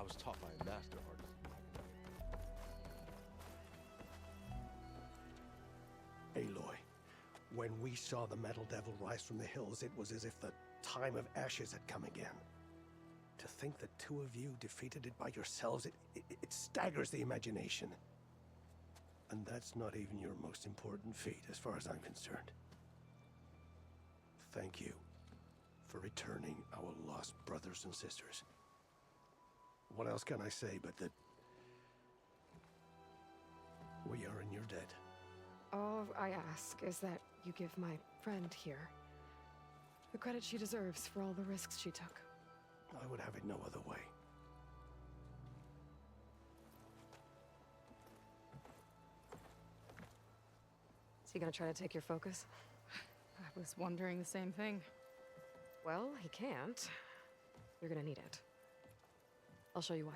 was taught by a master artist. Aloy, when we saw the Metal Devil rise from the hills, it was as if the time of ashes had come again. To think the two of you defeated it by yourselves, it staggers the imagination. And that's not even your most important feat, as far as I'm concerned. Thank you for returning our lost brothers and sisters. What else can I say but that we are in your debt? All I ask is that you give my friend here the credit she deserves for all the risks she took. I would have it no other way. Is he gonna try to take your focus? I was wondering the same thing. Well, he can't. You're gonna need it. I'll show you why.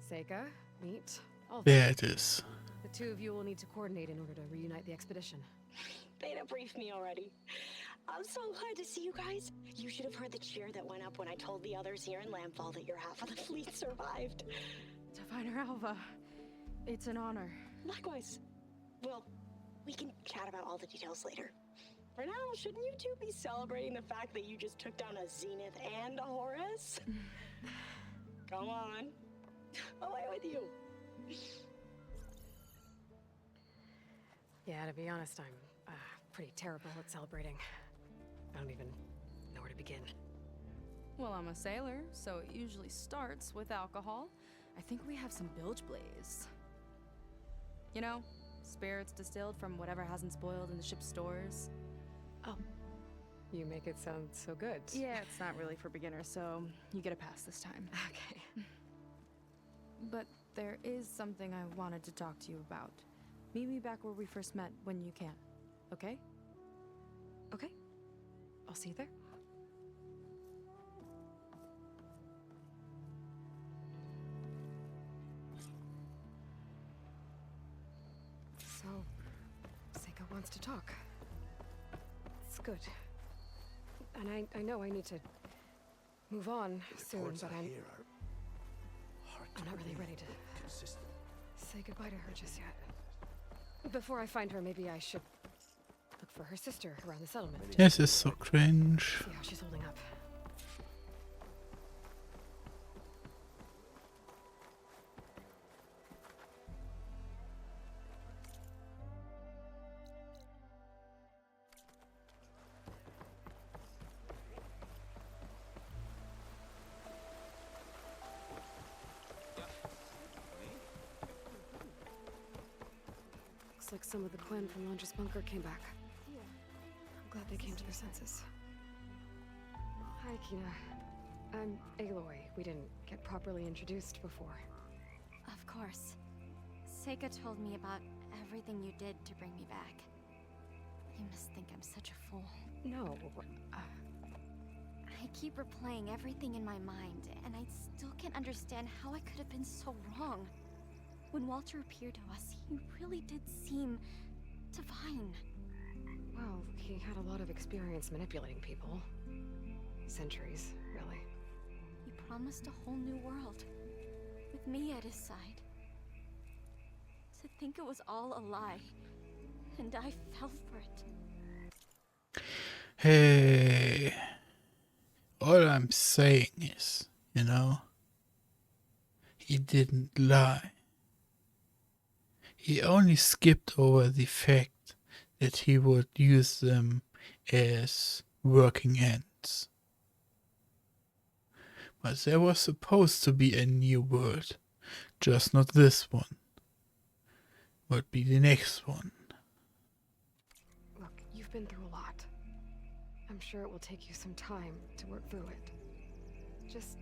Seika, meet. There it is. The two of you will need to coordinate in order to reunite the expedition. Beta briefed me already. I'm so glad to see you guys. You should have heard the cheer that went up when I told the others here in Landfall that your half of the fleet survived. Diviner Alva, it's an honor. Likewise. Well, we can chat about all the details later. For now, shouldn't you two be celebrating the fact that you just took down a Zenith and a Horus? Come on. Away with you. Yeah, to be honest, I'm pretty terrible at celebrating. I don't even know where to begin. Well, I'm a sailor, so it usually starts with alcohol. I think we have some bilge blaze. You know, spirits distilled from whatever hasn't spoiled in the ship's stores. Oh, you make it sound so good. Yeah, it's not really for beginners, so you get a pass this time. Okay. But there is something I wanted to talk to you about. Meet me back where we first met when you can, okay? Okay. I'll see you there. So, Seika wants to talk. It's good. And I know I need to move on soon, Reports but I I'm hear are hard to not really believe, ready to consistent. say goodbye to her just yet. Before I find her, maybe I should look for her sister around the settlement. This is so cringe. See how she's holding up. Looks like some of the Quen from Londra's bunker came back. I'm glad they came to their senses. Hi, Kina. I'm Aloy. We didn't get properly introduced before. Of course. Seika told me about everything you did to bring me back. You must think I'm such a fool. No, I keep replaying everything in my mind, and I still can't understand how I could have been so wrong. When Walter appeared to us, he really did seem divine. well, he had a lot of experience manipulating people. Centuries, really. He promised a whole new world, with me at his side. To think it was all a lie, and I fell for it. Hey, all I'm saying is, he didn't lie. He only skipped over the fact that he would use them as working ends. But there was supposed to be a new world, just not this one. Would be the next one. Look, you've been through a lot. I'm sure it will take you some time to work through it. Just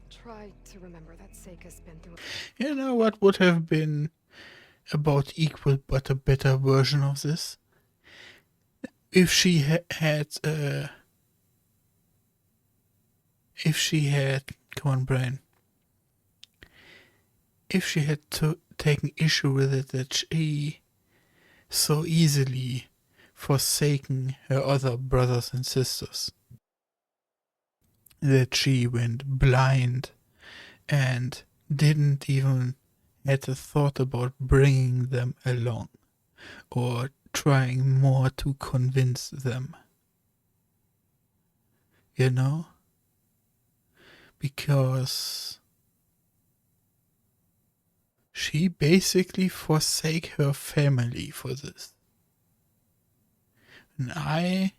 try to remember that Seika's been through. You know what would have been about equal but a better version of this? If she had, come on, Brian. If she had taken issue with it that she so easily forsaken her other brothers and sisters. That she went blind and didn't even had a thought about bringing them along or trying more to convince them. You know? Because she basically forsake her family for this. And I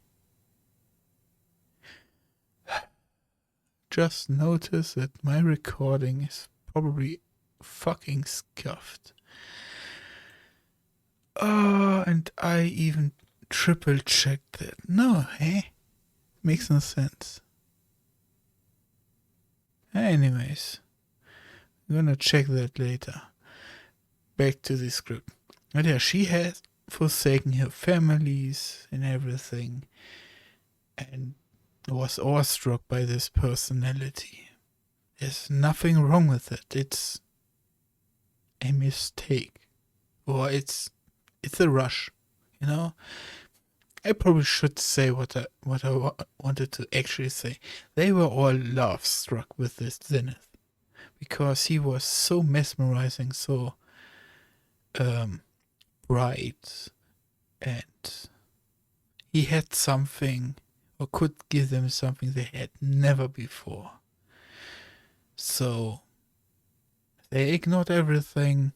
just noticed that my recording is probably fucking scuffed. Oh, and I even triple checked that. No, makes no sense. Anyways, I'm gonna check that later. Back to the script. But yeah, she has forsaken her families and everything, and was awestruck by this personality. There's nothing wrong with it. It's a mistake, or it's a rush. You know, I probably should say what I wanted to actually say. They were all love struck with this Zenith because he was so mesmerizing, so bright, and he had something, or could give them something they had never before. So they ignored everything,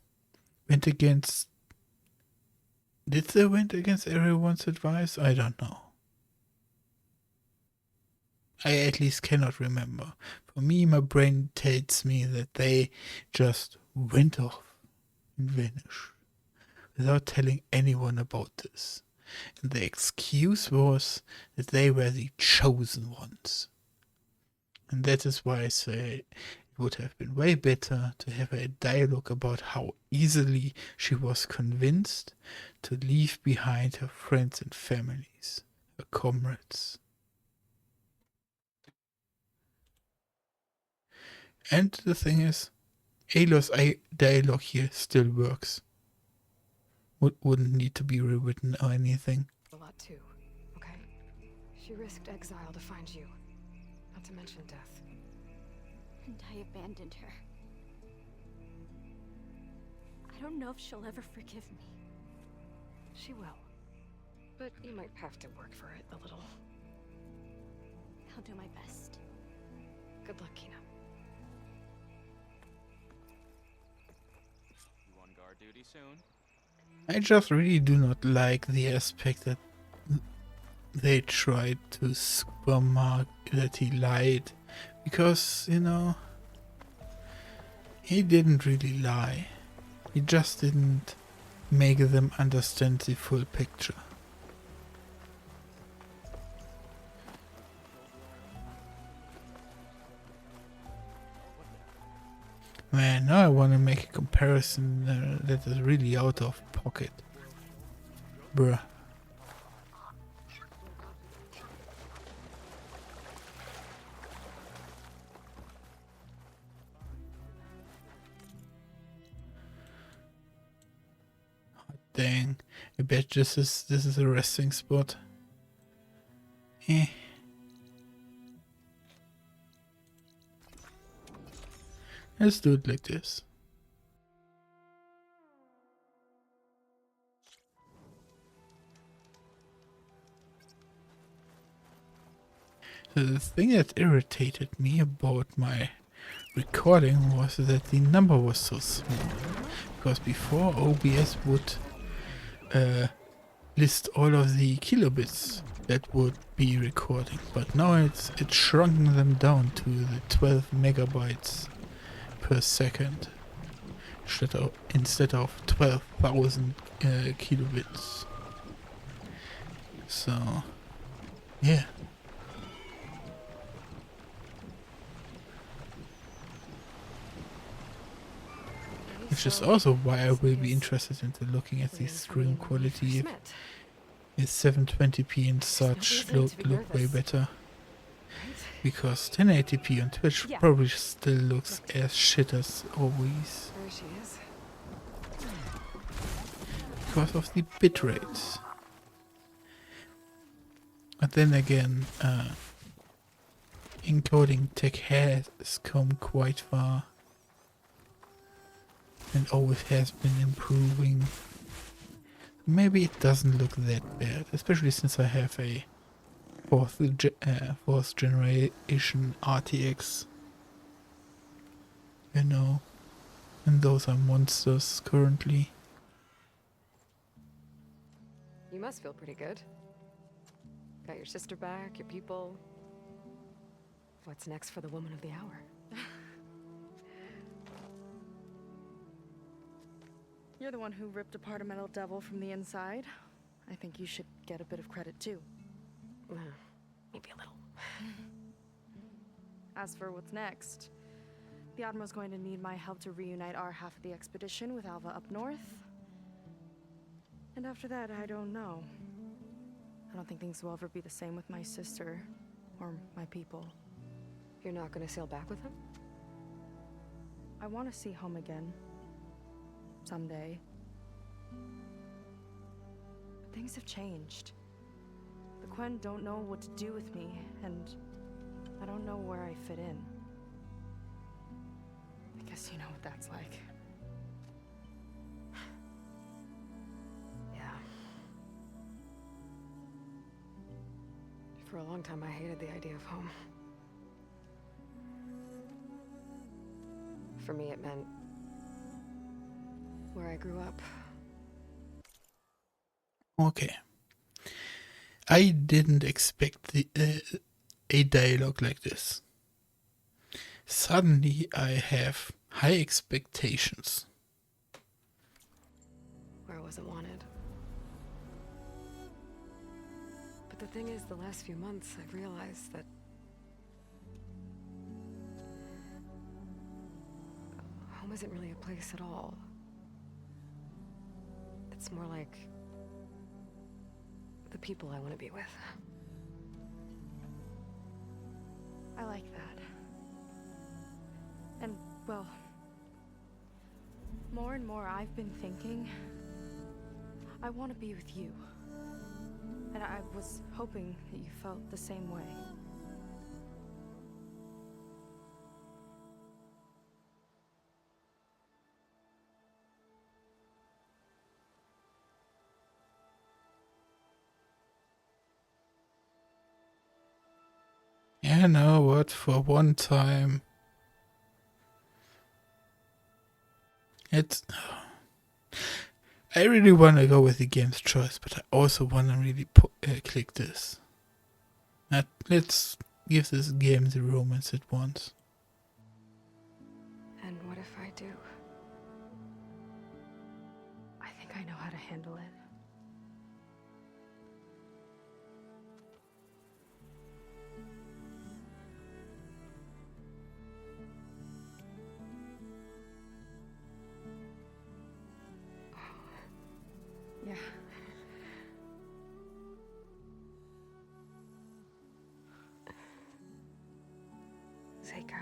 went against. Did they went against everyone's advice? I don't know. I at least cannot remember. For me, my brain tells me that they just went off and vanished without telling anyone about this. And the excuse was that they were the chosen ones. And that is why I say it would have been way better to have a dialogue about how easily she was convinced to leave behind her friends and families, her comrades. And the thing is, Aloy's dialogue here still works. Wouldn't need to be rewritten or anything. A lot too, okay? She risked exile to find you, not to mention death. And I abandoned her. I don't know if she'll ever forgive me. She will. But you might have to work for it a little. I'll do my best. Good luck, Kina. You on guard duty soon? I just really do not like the aspect that they tried to supermark that he lied. Because, you know, he didn't really lie. He just didn't make them understand the full picture. Man, now I want to make a comparison that is really out of pocket. Bruh. Dang, I bet this is a resting spot. Let's do it like this. So the thing that irritated me about my recording was that the number was so small. Because before OBS would list all of the kilobits that would be recording, but now it's shrunken them down to the 12 megabytes per second instead of 12,000 kilobits. So yeah. Which is also why I will be interested into looking at the stream quality. If 720p and such look way better. Because 1080p on Twitch probably still looks as shit as always. There she is. Because of the bit rates. But then again, encoding tech has come quite far and always has been improving. Maybe it doesn't look that bad, especially since I have a fourth generation RTX, you know, and those are monsters currently. You must feel pretty good. Got your sister back, your people. What's next for the woman of the hour? You're the one who ripped apart a metal devil from the inside. I think you should get a bit of credit too. Maybe a little. As for what's next, the Admiral's going to need my help to reunite our half of the expedition with Alva up north. And after that, I don't know. I don't think things will ever be the same with my sister or my people. You're not gonna sail back with him? I want to see home again. Someday. But things have changed. The Quen don't know what to do with me, and I don't know where I fit in. I guess you know what that's like. Yeah. For a long time, I hated the idea of home. For me, it meant where I grew up. Okay. I didn't expect a dialogue like this. Suddenly I have high expectations. Where I wasn't wanted. But the thing is, the last few months, I've realized that home isn't really a place at all. It's more like the people I want to be with. I like that. And, well, more and more I've been thinking, I want to be with you. And I was hoping that you felt the same way. You know what, for one time I really want to go with the game's choice, but I also want to really click this. Let's give this game the romance it wants. And what if I do? I think I know how to handle it. Yeah. Zeika,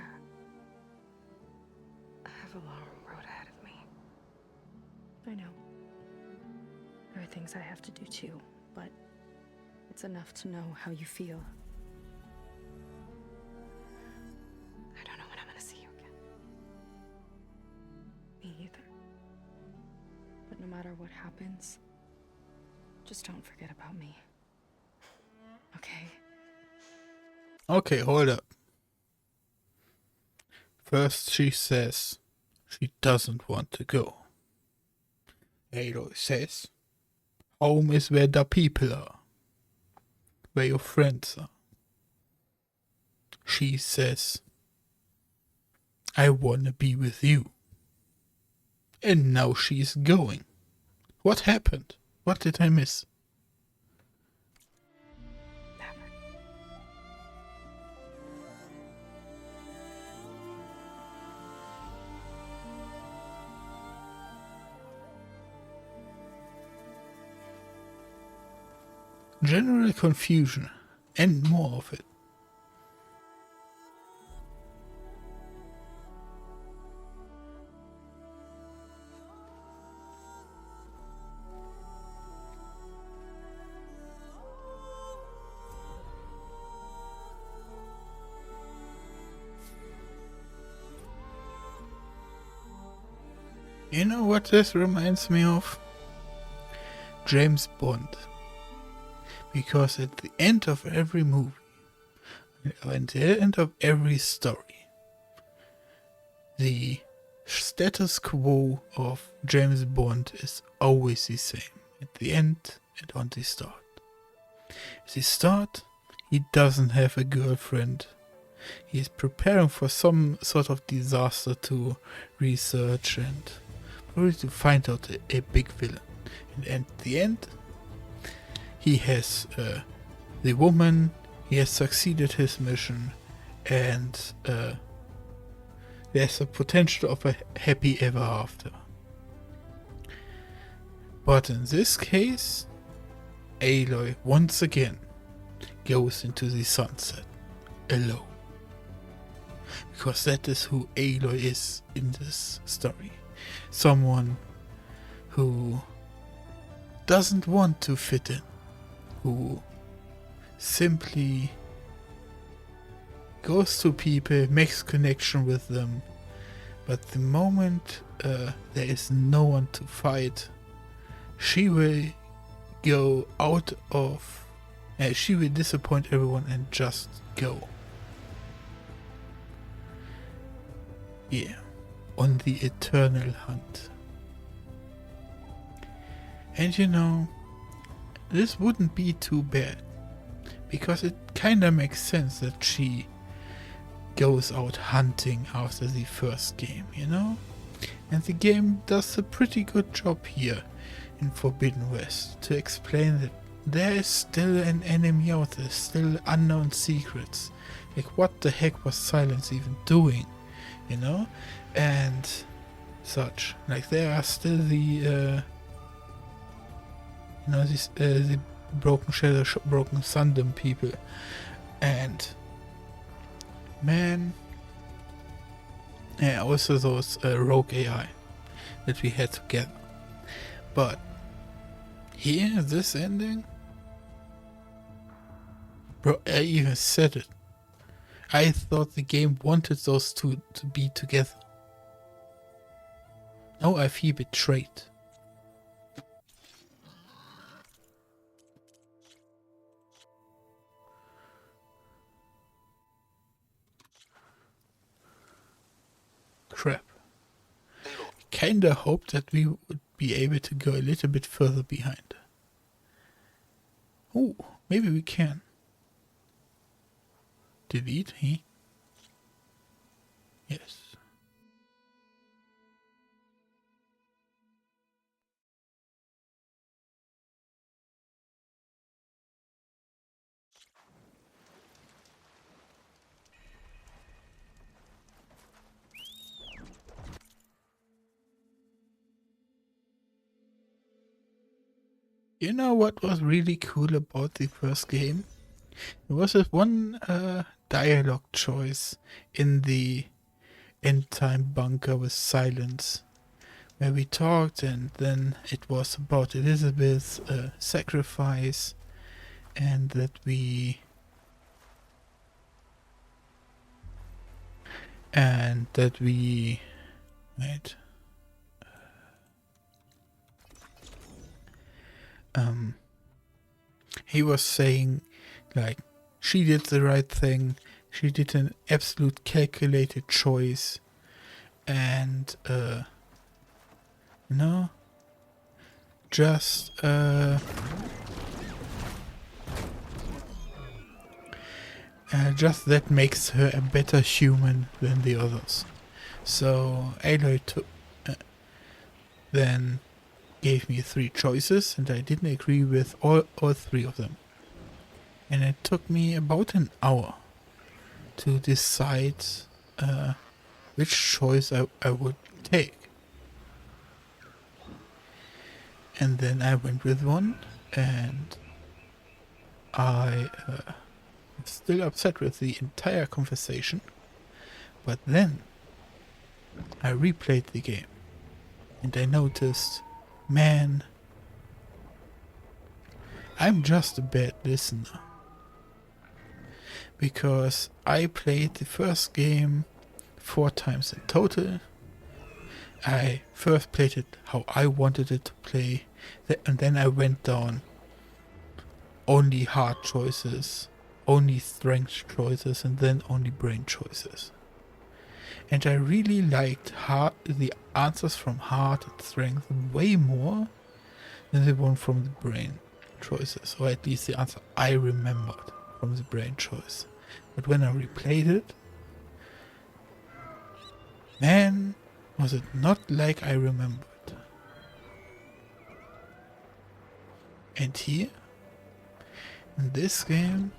I have a long road ahead of me. I know. There are things I have to do too, but it's enough to know how you feel. I don't know when I'm gonna see you again. Me either. But no matter what happens, just don't forget about me. Okay? Okay, hold up. First she says she doesn't want to go. Aloy says home is where the people are, where your friends are. She says I wanna be with you. And now she's going. What happened? What did I miss? Never. General confusion and more of it. You know what this reminds me of? James Bond. Because at the end of every movie, at the end of every story, the status quo of James Bond is always the same. At the end and on the start. At the start, he doesn't have a girlfriend. He is preparing for some sort of disaster to research and probably to find out a big villain. And at the end, he has the woman, he has succeeded his mission, and there's a potential of a happy ever after. But in this case, Aloy once again goes into the sunset alone. Because that is who Aloy is in this story. Someone who doesn't want to fit in, who simply goes to people, makes connection with them, but the moment there is no one to fight, she will go out of... she will disappoint everyone and just go. Yeah, on the eternal hunt. And you know, this wouldn't be too bad, because it kinda makes sense that she goes out hunting after the first game, you know? And the game does a pretty good job here in Forbidden West to explain that there is still an enemy out there, still unknown secrets. Like, what the heck was Silence even doing, you know? And such. Like, there are still the the Broken Shadow, Broken Sundom people. And man, yeah, also those rogue AI that we had together. But here, this ending, bro, I even said it. I thought the game wanted those two to be together. Now I feel betrayed. Crap. Kinda hoped that we would be able to go a little bit further behind. Oh, maybe we can. Delete, he? Yes. You know what was really cool about the first game? There was this one dialogue choice in the end time bunker with Silence, where we talked, and then it was about Elizabeth's sacrifice, and that we wait. He was saying, like, she did the right thing, she did an absolute calculated choice, and just just that makes her a better human than the others. So Aloy then gave me 3 choices, and I didn't agree with all 3 of them. And it took me about an hour to decide which choice I would take. And then I went with one, and I was still upset with the entire conversation. But then I replayed the game, and I noticed, man, I'm just a bad listener. Because I played the first game 4 times in total. I first played it how I wanted it to play, and then I went down only hard choices, only strength choices, and then only brain choices. And I really liked the answers from heart and strength way more than the one from the brain choices, or at least the answer I remembered from the brain choice. But when I replayed it, man, was it not like I remembered. And here, in this game,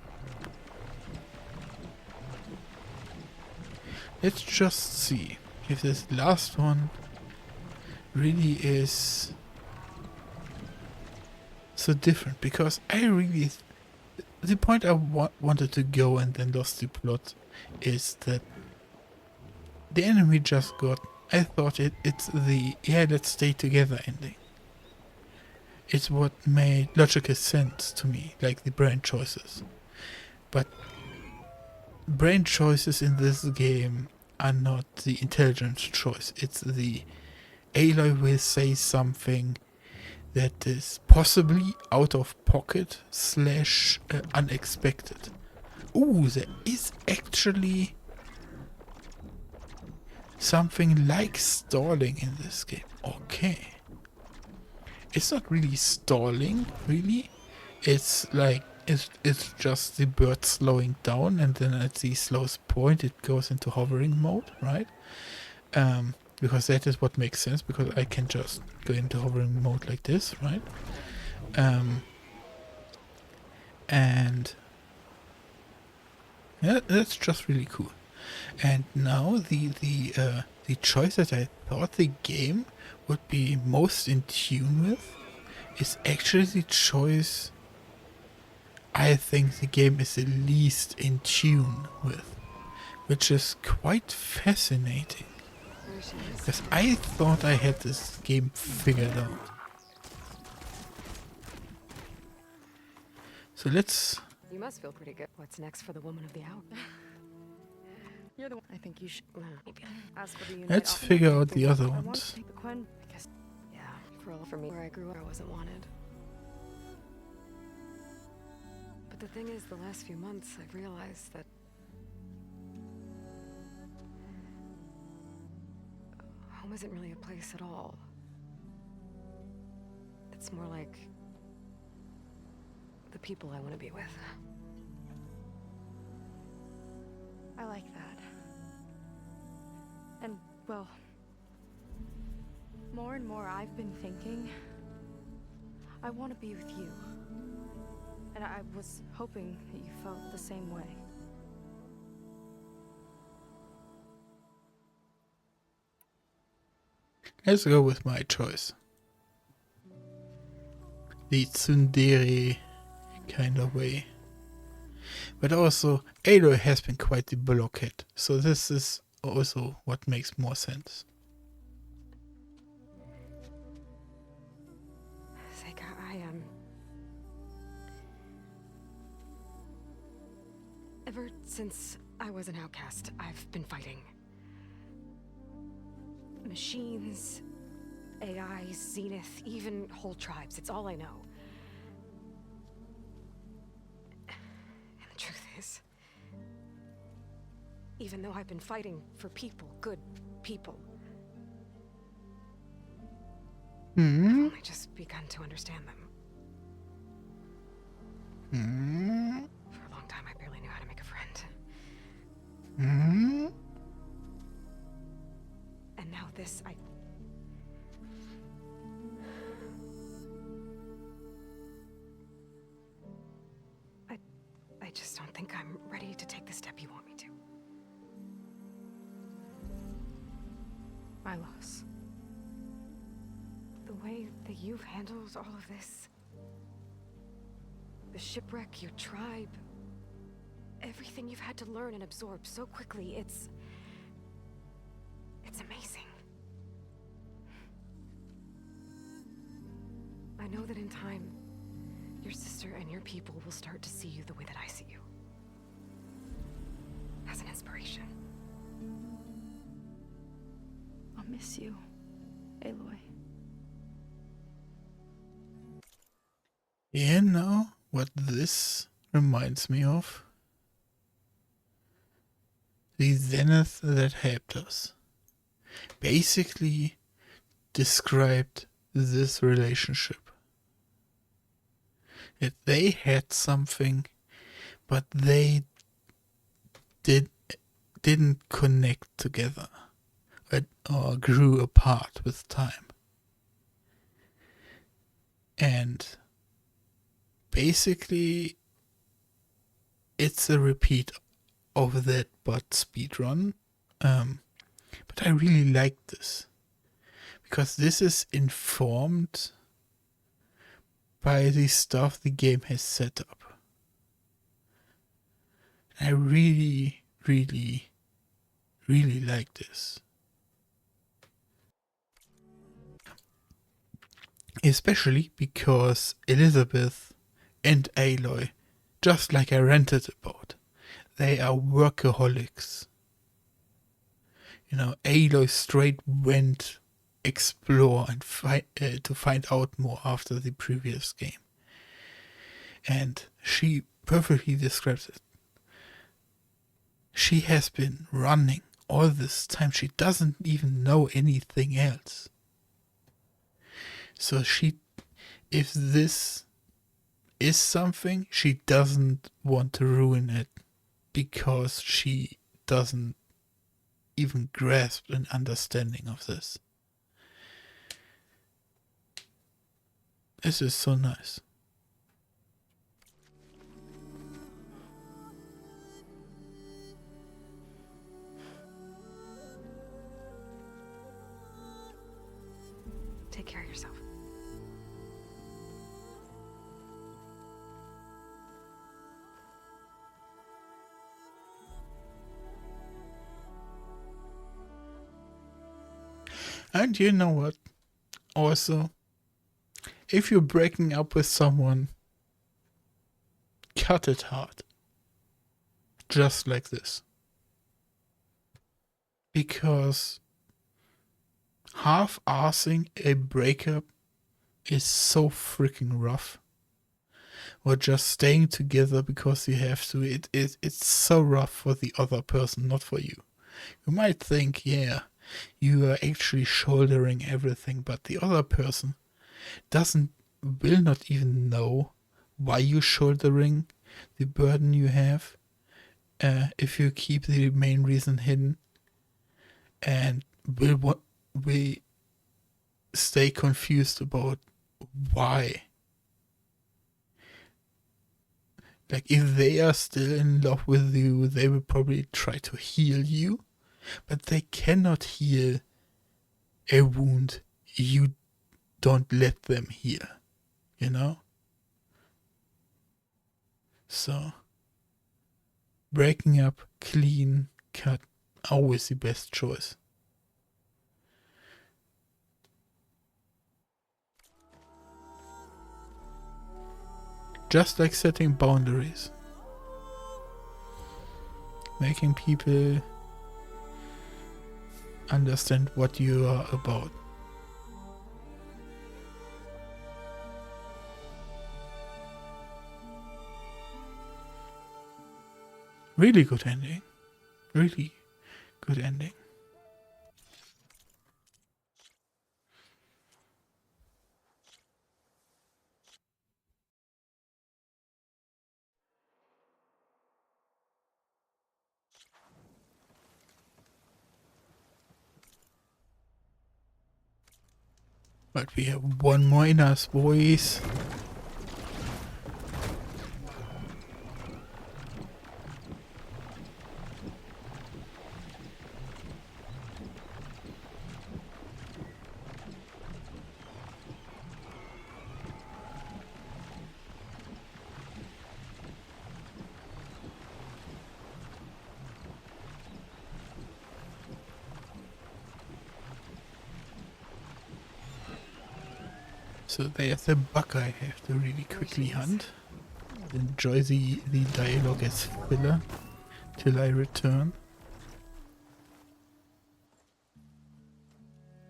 let's just see if this last one really is so different, because I really... The point I wanted to go and then lost the plot is that the enemy just got... I thought it's the yeah, let's stay together ending. It's what made logical sense to me, like the brain choices. But brain choices in this game are not the intelligence choice. It's the Aloy will say something that is possibly out of pocket / unexpected. Ooh, there is actually something like stalling in this game. Okay. It's not really stalling, really. It's like, it's just the bird slowing down, and then at the slowest point it goes into hovering mode, right? Because that is what makes sense, because I can just go into hovering mode like this, right? And yeah, that's just really cool. And now the choice that I thought the game would be most in tune with is actually the choice I think the game is the least in tune with, which is quite fascinating. There she is. Because I thought I had this game figured out. So let's... You must feel pretty good. What's next for the woman of the hour? You're the one. I think you should. Maybe. As for the unit, Let's often figure I out think the other I want ones. to take the Quen because Yeah, for me, where I grew up, I wasn't wanted. But the thing is, the last few months, I've realized that home isn't really a place at all. It's more like the people I want to be with. I like that. And, well, more and more I've been thinking I want to be with you. And I was hoping that you felt the same way. Let's go with my choice. The tsundere kind of way. But also, Aloy has been quite the blockhead, so this is also what makes more sense. Seika, ever since I was an outcast, I've been fighting. Machines, AI, Zenith, even whole tribes. It's all I know. And the truth is, even though I've been fighting for people, good people, I've only just begun to understand them. For a long time, I barely knew how to make a friend. And now this, I just don't think I'm ready to take the step you want me to. My loss. The way that you've handled all of this, the shipwreck, your tribe, everything you've had to learn and absorb so quickly, it's amazing. I know that in time, your sister and your people will start to see you the way that I see you. As an inspiration. I'll miss you. Aloy. You know what this reminds me of? The Zenith that helped us. Basically described this relationship. That they had something, but they didn't connect together or grew apart with time. And basically it's a repeat of that but speedrun. But I really like this because this is informed by the stuff the game has set up. I really, really, really like this. Especially because Elizabeth and Aloy, just like I ranted about, they are workaholics. You know, Aloy straight went explore and to find out more after the previous game. And she perfectly describes it. She has been running all this time. She doesn't even know anything else. So if this is something, she doesn't want to ruin it because she doesn't even grasp an understanding of this. This is so nice. Take care of yourself. And you know what? Also, if you're breaking up with someone, cut it hard. Just like this. Because half-assing a breakup is so freaking rough. Or just staying together because you have to. It's so rough for the other person, not for you. You might think, yeah, you are actually shouldering everything, but the other person will not even know why you're shouldering the burden you have if you keep the main reason hidden, and will stay confused about why. Like, if they are still in love with you, they will probably try to heal you, but they cannot heal a wound you don't let them heal, you know? So, breaking up, clean, cut, always the best choice. Just like setting boundaries. Making people understand what you are about. Really good ending. Really good ending. But we have one more in us, boys. So there's a bug I have to really quickly hunt. Enjoy the dialogue as filler till I return.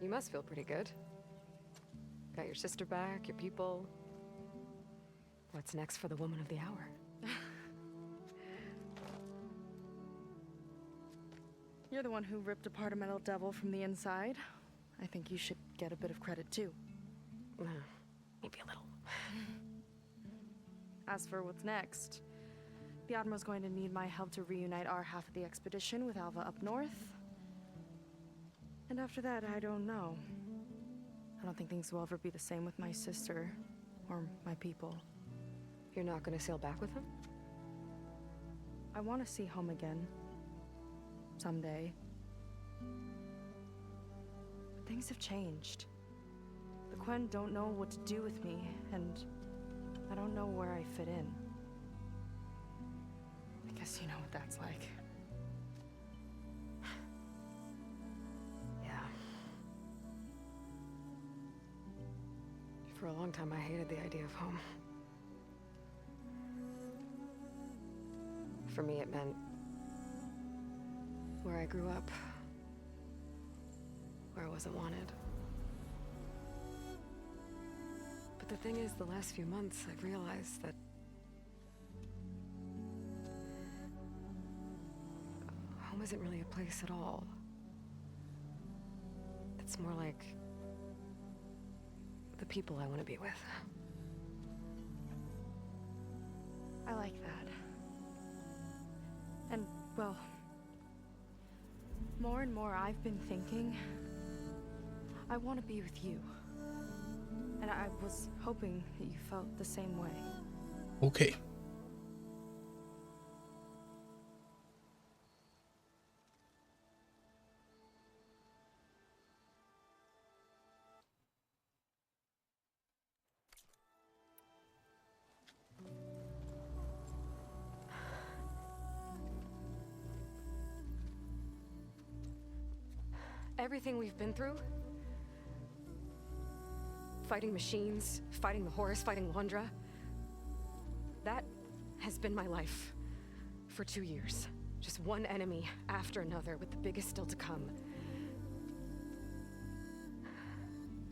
You must feel pretty good. Got your sister back, your people. What's next for the woman of the hour? You're the one who ripped apart a metal devil from the inside. I think you should get a bit of credit too. Maybe a little. As for what's next, the Admiral's going to need my help to reunite our half of the expedition with Alva up north. And after that, I don't know. I don't think things will ever be the same with my sister or my people. You're not gonna sail back with him? I want to see home again. Someday. But things have changed. The Quen don't know what to do with me, and I don't know where I fit in. I guess you know what that's like. Yeah. For a long time, I hated the idea of home. For me, it meant where I grew up, where I wasn't wanted. But the thing is, the last few months, I've realized that home isn't really a place at all. It's more like the people I want to be with. I like that. And, well, more and more I've been thinking, I want to be with you. And I was hoping that you felt the same way. Okay. Everything we've been through, fighting machines, fighting the Horus, fighting Londra, that has been my life for 2 years. Just one enemy after another, with the biggest still to come.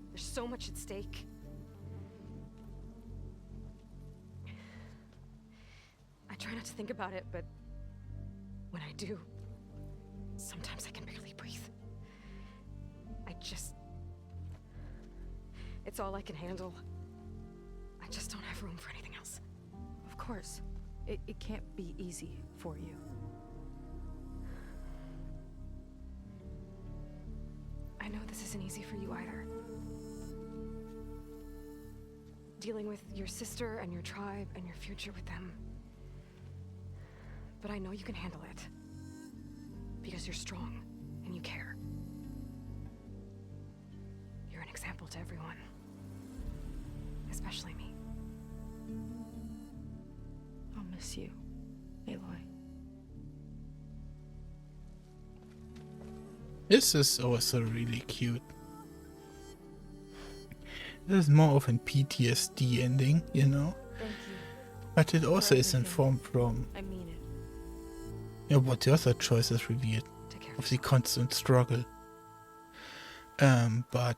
There's so much at stake. I try not to think about it, but when I do, sometimes I can barely breathe. It's all I can handle. I just don't have room for anything else. Of course. It can't be easy for you. I know this isn't easy for you either. Dealing with your sister and your tribe and your future with them. But I know you can handle it. Because you're strong and you care. You're an example to everyone. Especially me. I'll miss you, Aloy. This is also really cute. This is more of a PTSD ending, you know? Thank you. But it also For is everything. informed from I mean it. what the other choices revealed Take care of the constant struggle. But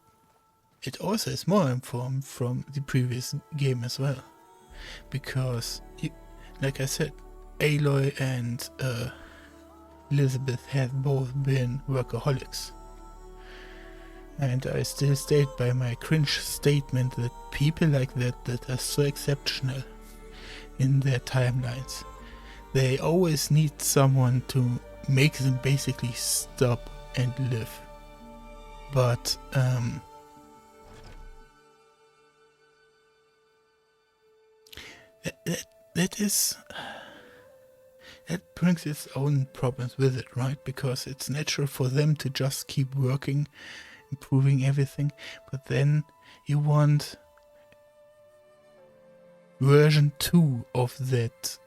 it also is more informed from the previous game as well. Because, like I said, Aloy and Elizabeth have both been workaholics. And I still stayed by my cringe statement that people like that are so exceptional in their timelines. They always need someone to make them basically stop and live. But that brings its own problems with it, right? Because it's natural for them to just keep working, improving everything, but then you want version 2 of that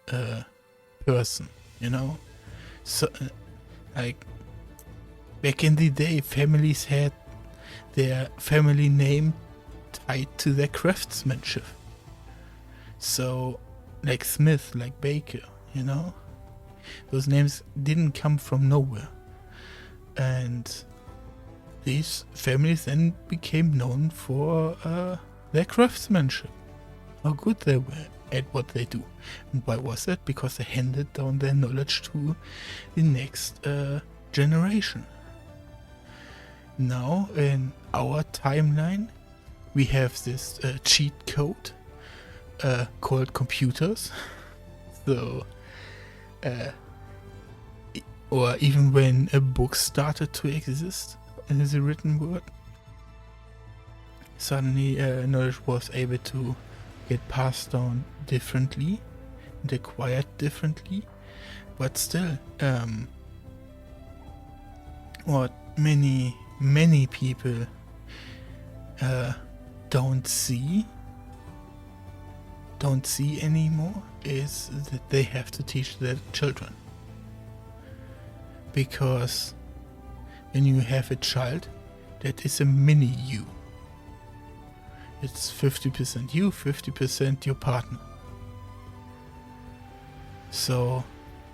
person, you know? So, like, back in the day, families had their family name tied to their craftsmanship. So, like Smith, like Baker, you know? Those names didn't come from nowhere. And these families then became known for their craftsmanship, how good they were at what they do. And why was that? Because they handed down their knowledge to the next generation. Now, in our timeline, we have this cheat code called computers. So, or even when a book started to exist as a written word, suddenly knowledge was able to get passed down differently and acquired differently. But still, what many people don't see anymore is that they have to teach their children. Because when you have a child, that is a mini you. It's 50% you, 50% your partner. So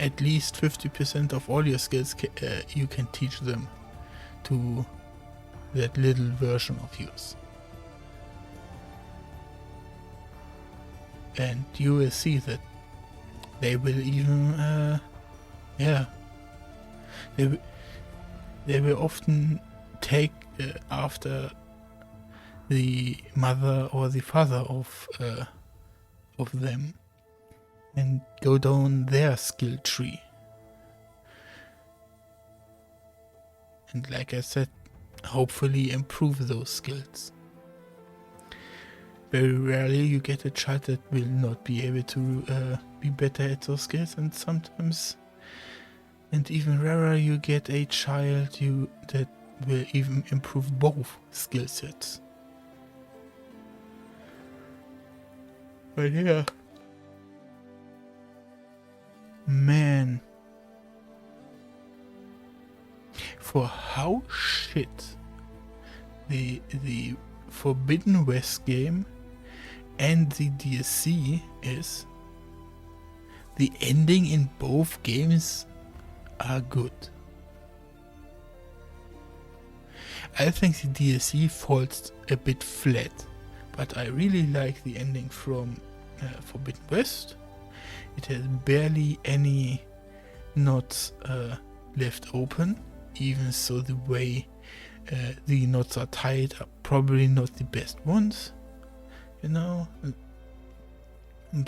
at least 50% of all your skills you can teach them to that little version of yours. And you will see that they will even, they will often take after the mother or the father of them and go down their skill tree. And like I said, hopefully improve those skills. Very rarely you get a child that will not be able to be better at those skills, and sometimes, and even rarer, you get a child that will even improve both skill sets. But yeah, man, for how shit the Forbidden West game and the DLC is, the ending in both games are good. I think the DLC falls a bit flat, but I really like the ending from Forbidden West. It has barely any knots left open, even so the way the knots are tied are probably not the best ones, you know.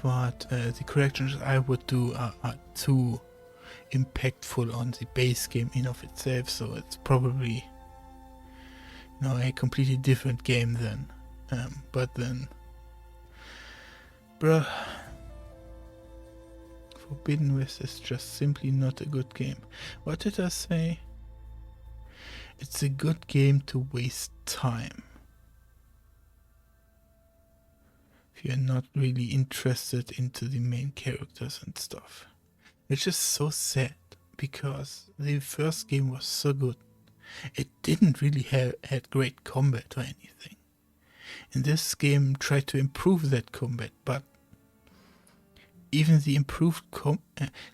But the corrections I would do are too impactful on the base game in of itself, so it's probably, you know, a completely different game then. But then, bruh, Forbidden West is just simply not a good game. What did I say? It's a good game to waste time if you're not really interested into the main characters and stuff. Which is so sad, because the first game was so good. It didn't really had great combat or anything. And this game tried to improve that combat, but even the improved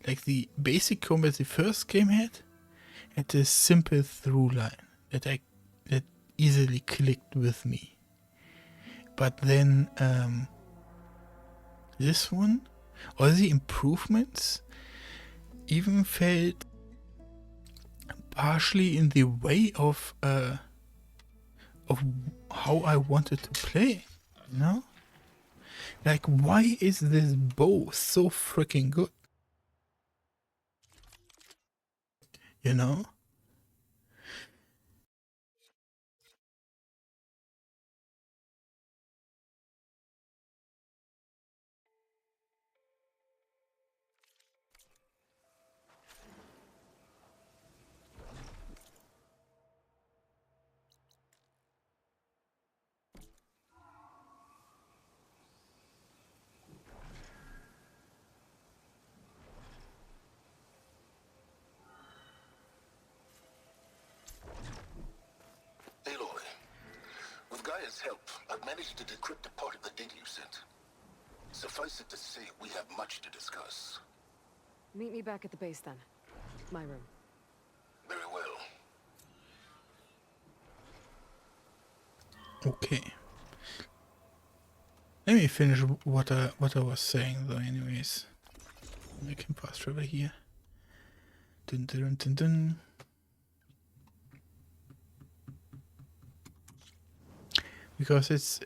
like the basic combat the first game had a simple through line that easily clicked with me. But then this one, all the improvements even felt partially in the way of how I wanted to play, you know? Like, why is this bow so freaking good? You know? Aloy, with Gaia's help, I've managed to decrypt a part of the data you sent. Suffice it to say, we have much to discuss. Meet me back at the base then. My room. Very well. Okay. Let me finish what I was saying though. Anyways, I can fast travel here. Dun, dun, dun, dun. Because it's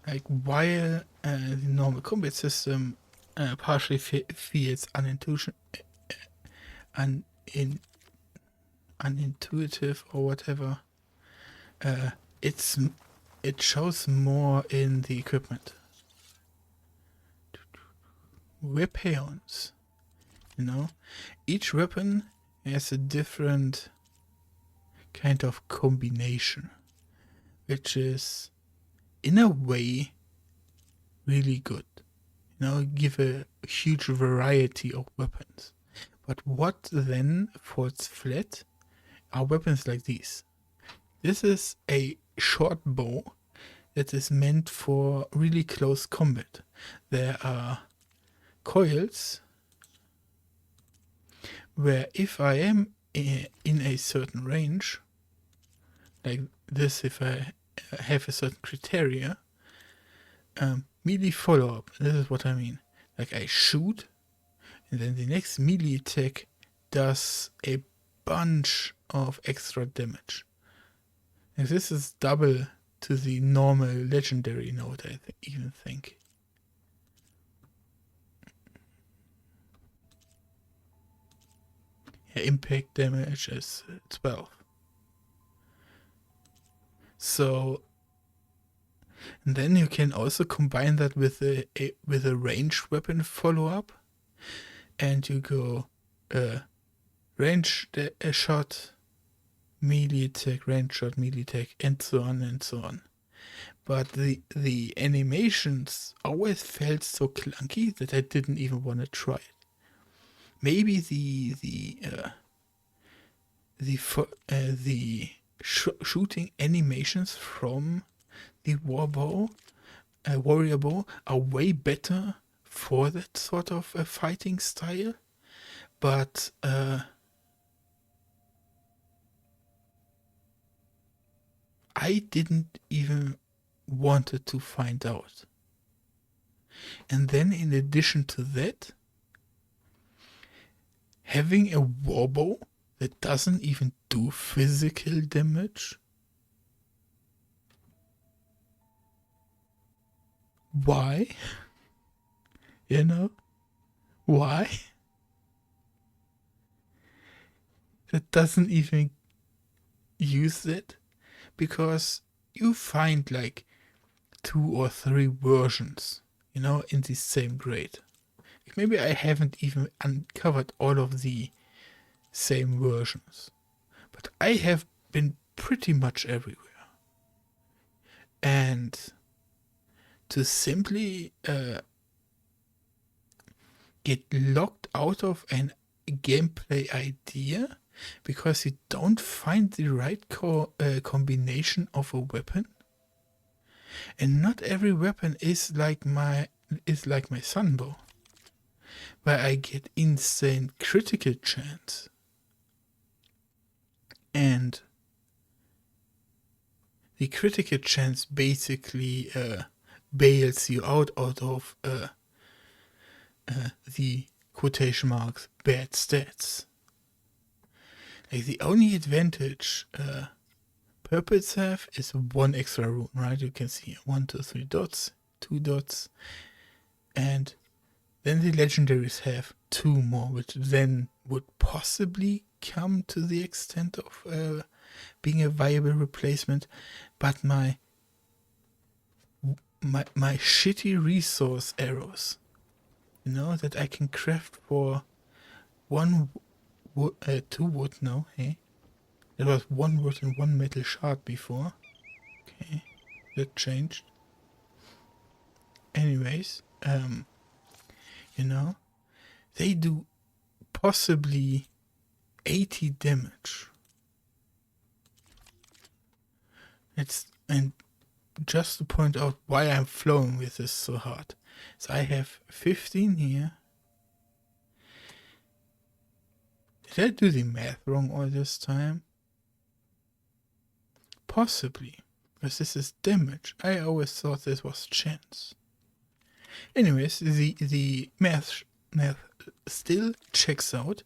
like while the normal combat system partially feels unintuitive or whatever, it shows more in the equipment. Weapons, each weapon has a different kind of combination, which is in a way really good. Give a huge variety of weapons. But what then falls flat are weapons like these. This is a short bow that is meant for really close combat. There are coils where if I am in a certain range, like this, if I have a certain criteria, melee follow-up, this is what I mean. Like I shoot, and then the next melee attack does a bunch of extra damage. And this is double to the normal legendary node, I even think. Yeah, impact damage is 12. So, and then you can also combine that with a ranged weapon follow-up, and you go ranged shot, melee attack, range shot, melee attack, and so on and so on. But the animations always felt so clunky that I didn't even want to try it. Maybe the shooting animations from the warrior bow are way better for that sort of a fighting style, but I didn't even wanted to find out. And then in addition to that, having a warbow that doesn't even do physical damage. Why? Why? That doesn't even use it, because you find like 2 or 3 versions, in the same grade. Maybe I haven't even uncovered all of the same versions, but I have been pretty much everywhere. And to simply get locked out of a gameplay idea because you don't find the right combination of a weapon, and not every weapon is like my sunbow, where I get insane critical chance, and the critical chance basically bails you out of the quotation marks bad stats. Like the only advantage purples have is 1 extra rune, right? You can see 1, 2, 3 dots, 2 dots, and then the legendaries have 2 more, which then would possibly come to the extent of being a viable replacement. But my shitty resource arrows, that I can craft for 1 wood, 2 wood now, hey? It was 1 wood and 1 metal shard before. Okay, that changed. Anyways, they do possibly 80 damage. And just to point out why I'm flowing with this so hard. So I have 15 here. Did I do the math wrong all this time? Possibly. Because this is damage. I always thought this was chance. Anyways, the math still checks out,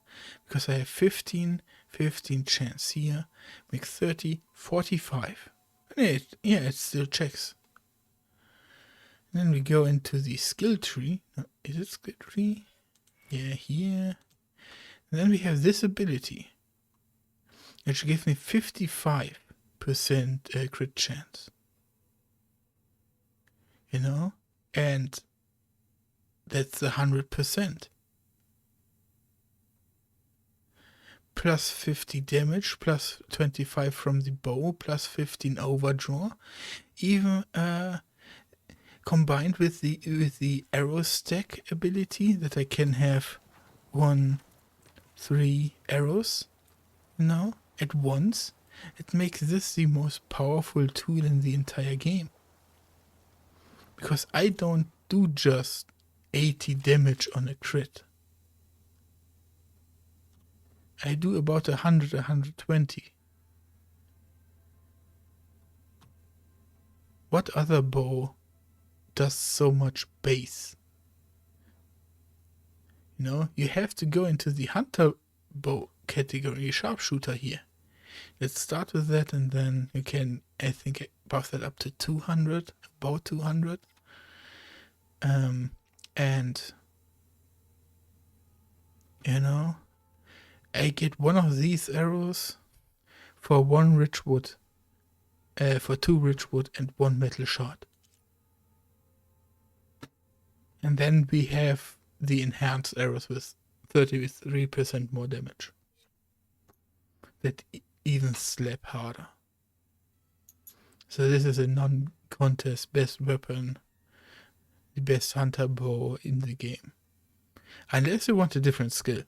because I have 15 chance here, make 30, 45. And it still checks. And then we go into the skill tree. No, is it skill tree? Yeah, here. And then we have this ability, which gives me 55% crit chance. You know? And that's 100%. Plus 50 damage, plus 25 from the bow, plus 15 overdraw. Even combined with the arrow stack ability, that I can have 3 arrows, at once. It makes this the most powerful tool in the entire game. Because I don't do just 80 damage on a crit. I do about 100, 120. What other bow does so much base? You have to go into the hunter bow category, sharpshooter here. Let's start with that, and then you can, I think, buff that up to 200, about 200. And, I get one of these arrows for 1 richwood, for 2 richwood and 1 metal shard. And then we have the enhanced arrows with 33% more damage. That even slap harder. So this is a non-contest best weapon, the best hunter bow in the game. Unless you want a different skill.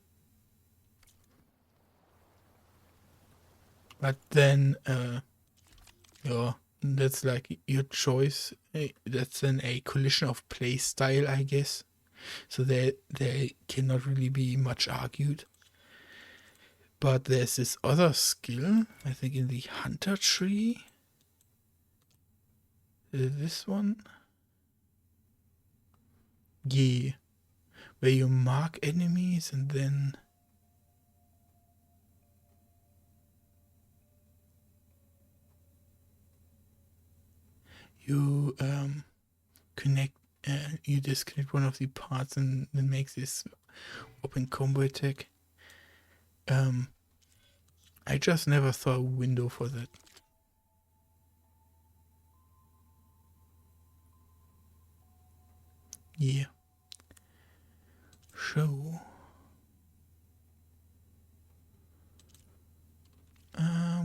But then, that's like your choice. That's then a collision of play style, I guess. So there cannot really be much argued. But there's this other skill, I think in the hunter tree. This one? Yeah. Where you mark enemies and then you connect, you disconnect one of the parts and then makes this open combo attack. I just never saw a window for that. Yeah. Show.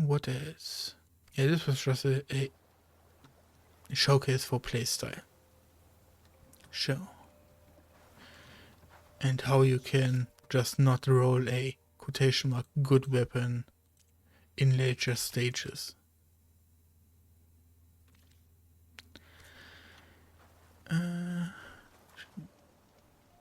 What else? Yeah, this was just a showcase for playstyle. Show. And how you can just not roll a quotation mark good weapon in later stages.